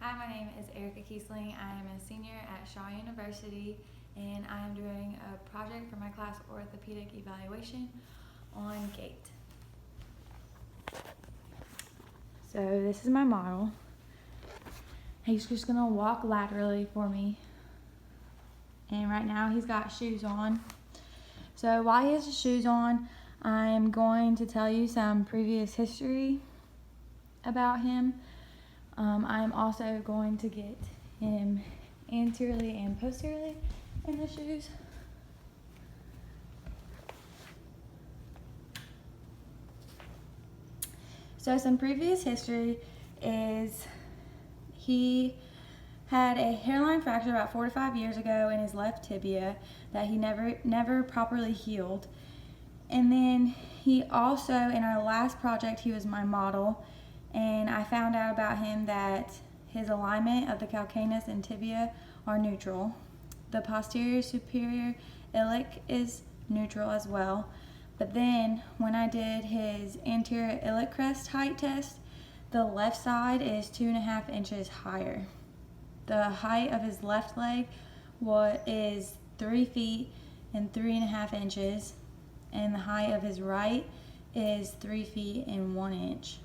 Hi, my name is Erica Kiesling. I am a senior at Shaw University, and I am doing a project for my class orthopedic evaluation on gait. So this is my model. He's just gonna walk laterally for me. And right now he's got shoes on. So while he has his shoes on, I'm going to tell you some previous history about him. I'm also going to get him anteriorly and posteriorly in the shoes. So some previous history is he had a hairline fracture about 4 to 5 years ago in his left tibia that he never properly healed. And then he also, in our last project, he was my model, and I found out about him that his alignment of the calcaneus and tibia are neutral. The posterior superior iliac is neutral as well. But then when I did his anterior iliac crest height test, the left side is 2.5 inches higher. The height of his left leg is 3 feet and 3.5 inches, and the height of his right is 3 feet and 1 inch.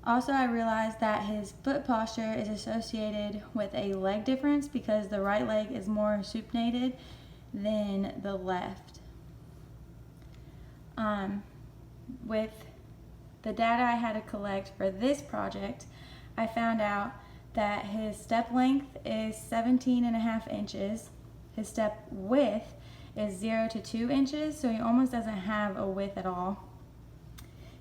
Also, I realized that his foot posture is associated with a leg difference because the right leg is more supinated than the left. With the data I had to collect for this project, I found out that his step length is 17.5 inches. His step width is 0 to 2 inches, so he almost doesn't have a width at all.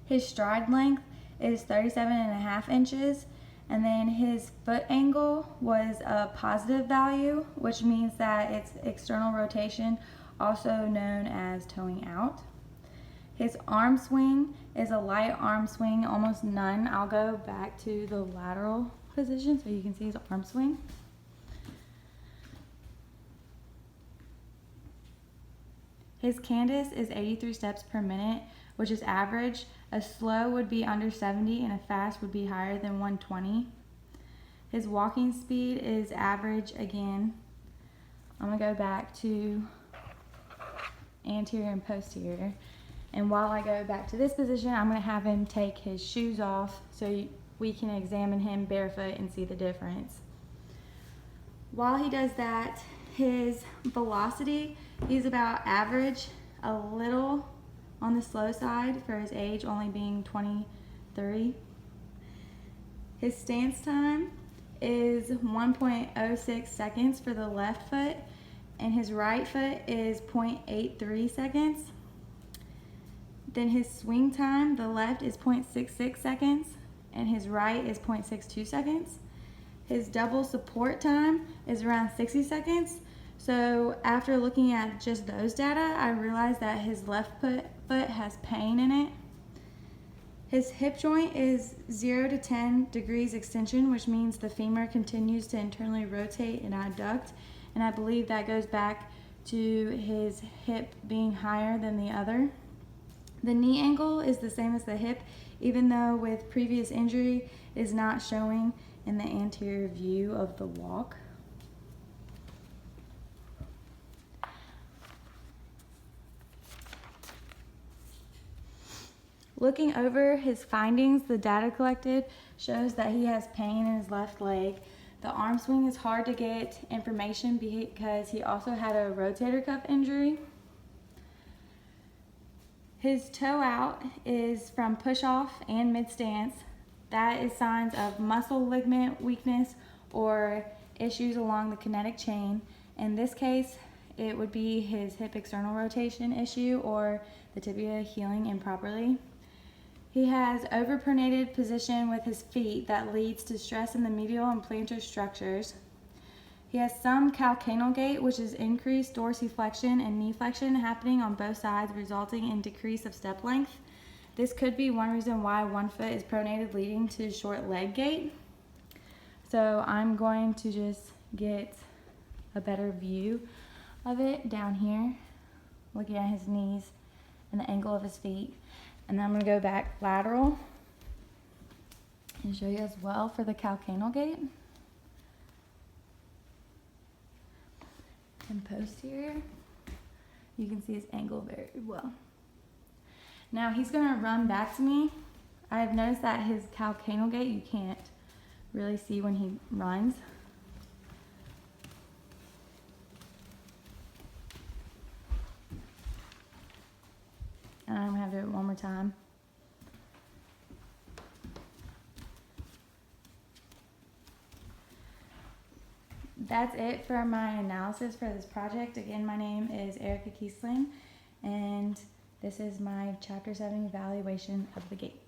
His stride length is 37.5 inches, and then his foot angle was a positive value, which means that it's external rotation, also known as toeing out. His arm swing is a light arm swing, almost none. I'll go back to the lateral position so you can see his arm swing. His cadence is 83 steps per minute, which is average. A slow would be under 70 and a fast would be higher than 120. His walking speed is average again. I'm gonna go back to anterior and posterior. And while I go back to this position, I'm gonna have him take his shoes off so we can examine him barefoot and see the difference. While he does that, his velocity, he's about average, a little on the slow side for his age, only being 23. His stance time is 1.06 seconds for the left foot, and his right foot is 0.83 seconds. Then his swing time, the left is 0.66 seconds, and his right is 0.62 seconds. His double support time is around 60 seconds. So after looking at just those data, I realized that his left foot has pain in it. His hip joint is 0 to 10 degrees extension, which means the femur continues to internally rotate and adduct, and I believe that goes back to his hip being higher than the other. The knee angle is the same as the hip, even though with previous injury is not showing in the anterior view of the walk. Looking over his findings, the data collected shows that he has pain in his left leg. The arm swing is hard to get information because he also had a rotator cuff injury. His toe out is from push off and mid stance. That is signs of muscle ligament weakness or issues along the kinetic chain. In this case, it would be his hip external rotation issue or the tibia healing improperly. He has overpronated position with his feet that leads to stress in the medial and plantar structures. He has some calcaneal gait, which is increased dorsiflexion and knee flexion happening on both sides, resulting in decrease of step length. This could be one reason why one foot is pronated, leading to short leg gait. So I'm going to just get a better view of it down here, looking at his knees and the angle of his feet. And then I'm gonna go back lateral And show you as well for the calcanal gait and posterior. You can see his angle very well. Now he's gonna run back to me. I've noticed that his calcanal gait you can't really see when he runs. And I'm gonna have to do it one more time. That's it for my analysis for this project. Again, my name is Erica Kiesling, and this is my Chapter 7 evaluation of the gait.